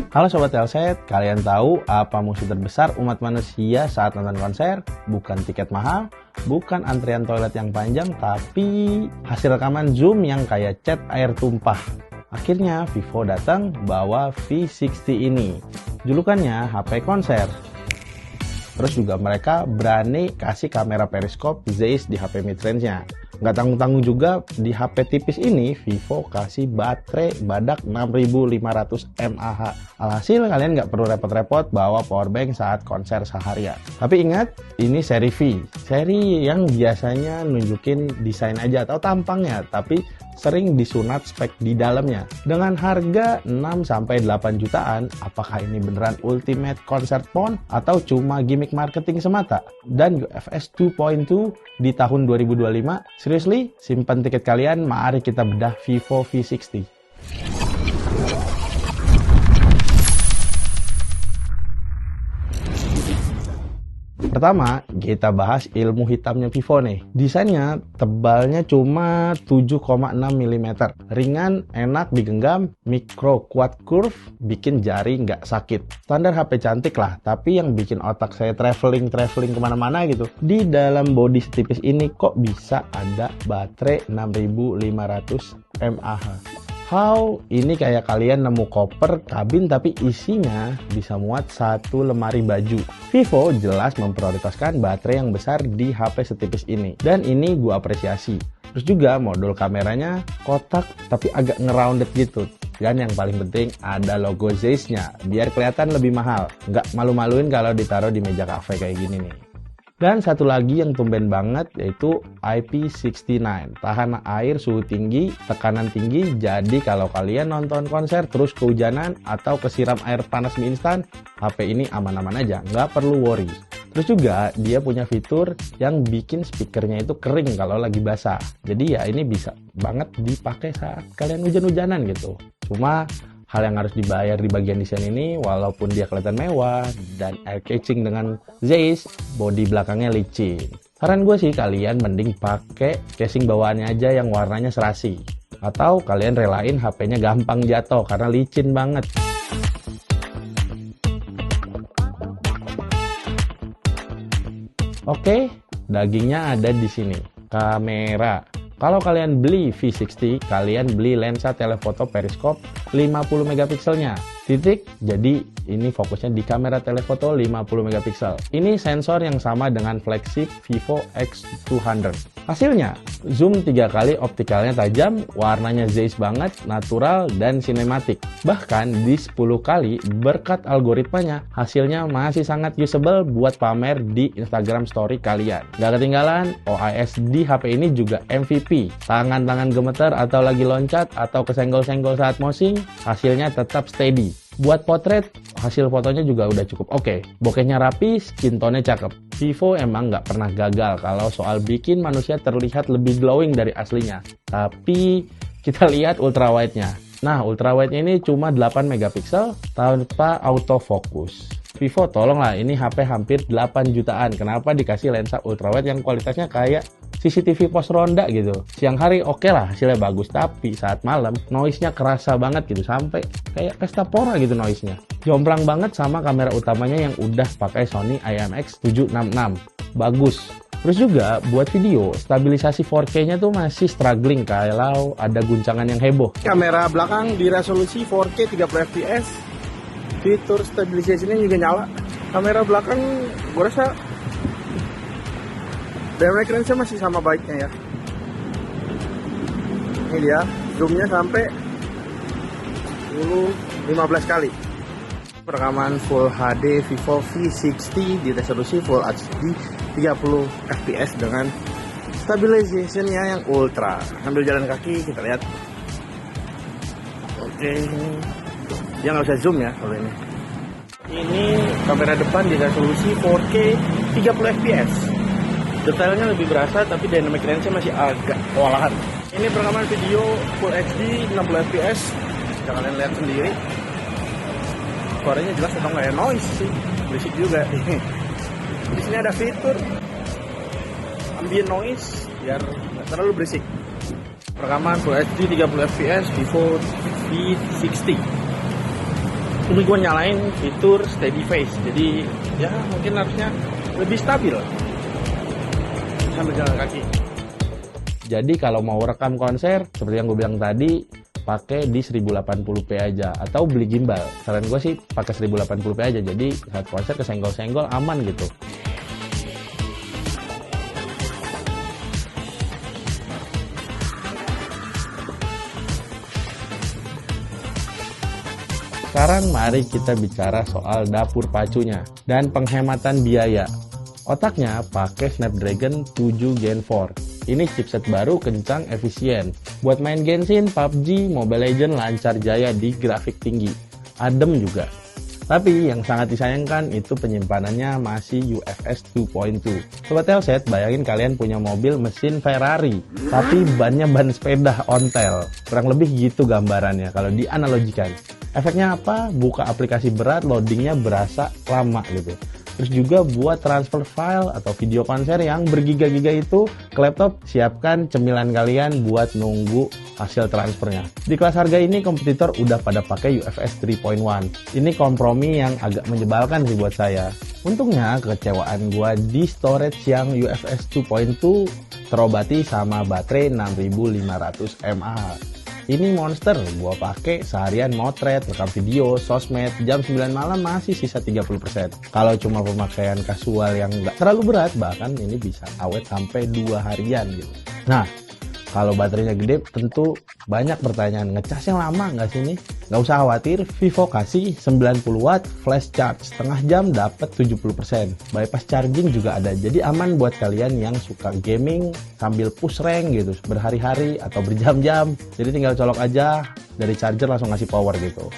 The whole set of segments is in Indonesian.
Halo Sobat Telset, kalian tahu apa musuh terbesar umat manusia saat nonton konser? Bukan tiket mahal, bukan antrian toilet yang panjang, tapi hasil rekaman Zoom yang kayak cat air tumpah. Akhirnya Vivo datang bawa V60 ini. Julukannya HP konser. Terus juga mereka berani kasih kamera periskop Zeiss di HP midrange-nya. Nggak tanggung-tanggung juga, di HP tipis ini Vivo kasih baterai badak 6500 mAh. Alhasil kalian nggak perlu repot-repot bawa powerbank saat konser seharian. Tapi ingat, ini seri V, seri yang biasanya nunjukin desain aja atau tampangnya, tapi sering disunat spek di dalamnya. Dengan harga 6-8 jutaan, apakah ini beneran ultimate concert phone atau cuma gimmick marketing semata? Dan UFS 2.2 di tahun 2025, seriously, simpan tiket kalian, mari kita bedah Vivo V60. Pertama, kita bahas ilmu hitamnya Vivo nih. Desainnya tebalnya cuma 7,6 mm. Ringan, enak digenggam, micro quad curve, bikin jari nggak sakit. Standar HP cantik lah, tapi yang bikin otak saya traveling kemana-mana gitu. Di dalam body setipis ini kok bisa ada baterai 6500 mAh. How? Ini kayak kalian nemu koper kabin tapi isinya bisa muat satu lemari baju. Vivo jelas memprioritaskan baterai yang besar di HP setipis ini. Dan ini gue apresiasi. Terus juga modul kameranya kotak tapi agak ngerounded gitu. Dan yang paling penting ada logo Zeiss-nya biar kelihatan lebih mahal. Nggak malu-maluin kalau ditaruh di meja kafe kayak gini nih. Dan satu lagi yang tumben banget yaitu IP69, tahan air suhu tinggi, tekanan tinggi, jadi kalau kalian nonton konser terus kehujanan atau kesiram air panas mie instan, HP ini aman-aman aja, nggak perlu worry. Terus juga dia punya fitur yang bikin speakernya itu kering kalau lagi basah, jadi ya ini bisa banget dipakai saat kalian hujan-hujanan gitu. Cuma hal yang harus dibayar di bagian desain ini, walaupun dia kelihatan mewah dan air catching dengan Zeiss, bodi belakangnya licin. Saran gue sih kalian mending pakai casing bawaannya aja yang warnanya serasi. Atau kalian relain HP-nya gampang jatuh karena licin banget. Oke, dagingnya ada di sini. Kamera. Kalau kalian beli V60, kalian beli lensa telefoto periskop 50 megapikselnya. Titik, jadi ini fokusnya di kamera telefoto 50 megapiksel. Ini sensor yang sama dengan flagship Vivo X200. Hasilnya, zoom 3 kali, optikalnya tajam, warnanya Zeiss banget, natural, dan sinematik. Bahkan di 10 kali, berkat algoritmanya, hasilnya masih sangat usable buat pamer di Instagram story kalian. Gak ketinggalan, OIS di HP ini juga MVP. Tangan-tangan gemeter atau lagi loncat atau kesenggol-senggol saat moshing, hasilnya tetap steady. Buat potret, hasil fotonya juga udah cukup oke. Bokehnya rapi, skin tone-nya cakep. Vivo emang nggak pernah gagal kalau soal bikin manusia terlihat lebih glowing dari aslinya. Tapi kita lihat ultrawide-nya. Nah, ultrawide-nya ini cuma 8 megapiksel tanpa autofocus. Vivo tolonglah, ini HP hampir 8 jutaan. Kenapa dikasih lensa ultrawide yang kualitasnya kayak CCTV pos ronda gitu. Siang hari oke lah, hasilnya bagus, tapi saat malam noise-nya kerasa banget gitu, sampai kayak pesta pora gitu noise-nya. Jomplang banget sama kamera utamanya yang udah pakai Sony IMX766. Bagus. Terus juga buat video, stabilisasi 4K-nya tuh masih struggling kalau ada guncangan yang heboh. Kamera belakang di resolusi 4K 30 fps. Fitur stabilisasinya juga nyala. Kamera belakang gue rasa dynamic range-nya masih sama baiknya ya. Ini dia, zoomnya sampai 10-15 kali. Rekaman Full HD Vivo V60 di resolusi Full HD 30 fps dengan stabilization-nya yang ultra. Sambil jalan kaki kita lihat. Oke, dia nggak usah zoom ya kalau ini. Ini kamera depan di resolusi 4K 30 fps. Detailnya lebih berasa, tapi dynamic range-nya masih agak kewalahan. Ini perekaman video Full HD 60 fps. Bisa kalian lihat sendiri. Suaranya jelas atau nggak ya, noise sih, berisik juga. Di sini ada fitur ambient noise biar nggak terlalu berisik. Perekaman Full HD 30 fps Vivo V60. Ini gue nyalain fitur steady face, jadi ya mungkin harusnya lebih stabil sambil jalan kaki. Jadi kalau mau rekam konser, seperti yang gue bilang tadi, pakai di 1080p aja atau beli gimbal. Saran gue sih pakai 1080p aja, jadi saat konser kesenggol-senggol aman gitu. Sekarang mari kita bicara soal dapur pacunya dan penghematan biaya. Otaknya pakai Snapdragon 7 Gen 4. Ini chipset baru, kencang, efisien. Buat main Genshin, PUBG, Mobile Legends lancar jaya di grafik tinggi. Adem juga. Tapi yang sangat disayangkan itu penyimpanannya masih UFS 2.2. Sobat Telset, bayangin kalian punya mobil mesin Ferrari, tapi bannya ban sepeda ontel. Kurang lebih gitu gambarannya kalau dianalogikan. Efeknya apa? Buka aplikasi berat, loadingnya berasa lama gitu. Terus juga buat transfer file atau video konser yang bergiga-giga itu ke laptop, siapkan cemilan kalian buat nunggu hasil transfernya. Di kelas harga ini kompetitor udah pada pakai UFS 3.1. Ini kompromi yang agak menyebalkan sih buat saya. Untungnya kekecewaan gua di storage yang UFS 2.2 terobati sama baterai 6500 mAh. Ini monster, gua pakai seharian motret, rekam video, sosmed, jam 9 malam masih sisa 30%. Kalau cuma pemakaian kasual yang nggak terlalu berat, bahkan ini bisa awet sampai 2 harian gitu. Nah, kalau baterainya gede, tentu banyak pertanyaan, ngecasnya lama nggak sih ini? Nggak usah khawatir, Vivo kasih 90 watt flash charge, setengah jam dapat 70%. Bypass charging juga ada, jadi aman buat kalian yang suka gaming sambil push rank gitu, berhari-hari atau berjam-jam. Jadi tinggal colok aja, dari charger langsung ngasih power gitu.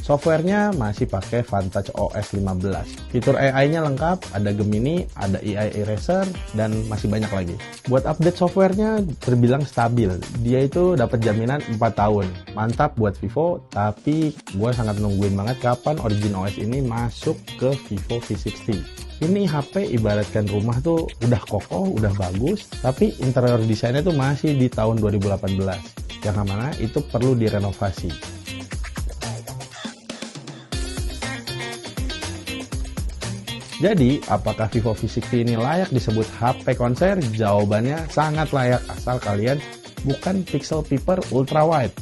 Softwarenya masih pakai Vantage OS 15. Fitur AI-nya lengkap, ada Gemini, ada AI Eraser, dan masih banyak lagi. Buat update softwarenya terbilang stabil. Dia itu dapat jaminan 4 tahun. Mantap buat Vivo, tapi gue sangat nungguin banget kapan Origin OS ini masuk ke Vivo V60. Ini HP ibaratkan rumah tuh udah kokoh, udah bagus, tapi interior desainnya tuh masih di tahun 2018. Yang mana itu perlu direnovasi. Jadi, apakah Vivo V60 ini layak disebut HP konser? Jawabannya sangat layak asal kalian bukan pixel peeper ultra wide.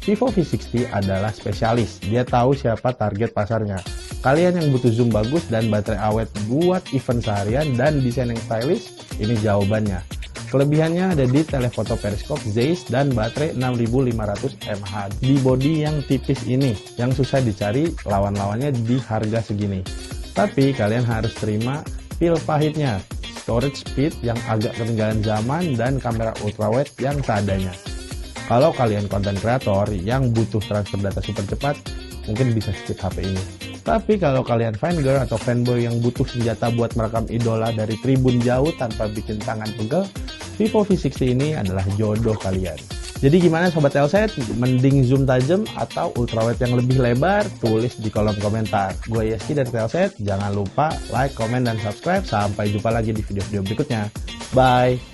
Vivo V60 adalah spesialis, dia tahu siapa target pasarnya. Kalian yang butuh zoom bagus dan baterai awet buat event seharian dan desain yang stylish, ini jawabannya. Kelebihannya ada di telefoto periskop Zeiss dan baterai 6500 mAh. Di bodi yang tipis ini, yang susah dicari lawan-lawannya di harga segini. Tapi kalian harus terima pil pahitnya, storage speed yang agak ketinggalan zaman dan kamera ultrawide yang seadanya. Kalau kalian konten kreator yang butuh transfer data super cepat, mungkin bisa skip HP ini. Tapi kalau kalian fangirl atau fanboy yang butuh senjata buat merekam idola dari tribun jauh tanpa bikin tangan pegel, Vivo V60 ini adalah jodoh kalian. Jadi gimana Sobat Telset? Mending zoom tajam atau ultrawide yang lebih lebar? Tulis di kolom komentar. Gue Yeski dari Telset. Jangan lupa like, komen, dan subscribe. Sampai jumpa lagi di video-video berikutnya. Bye!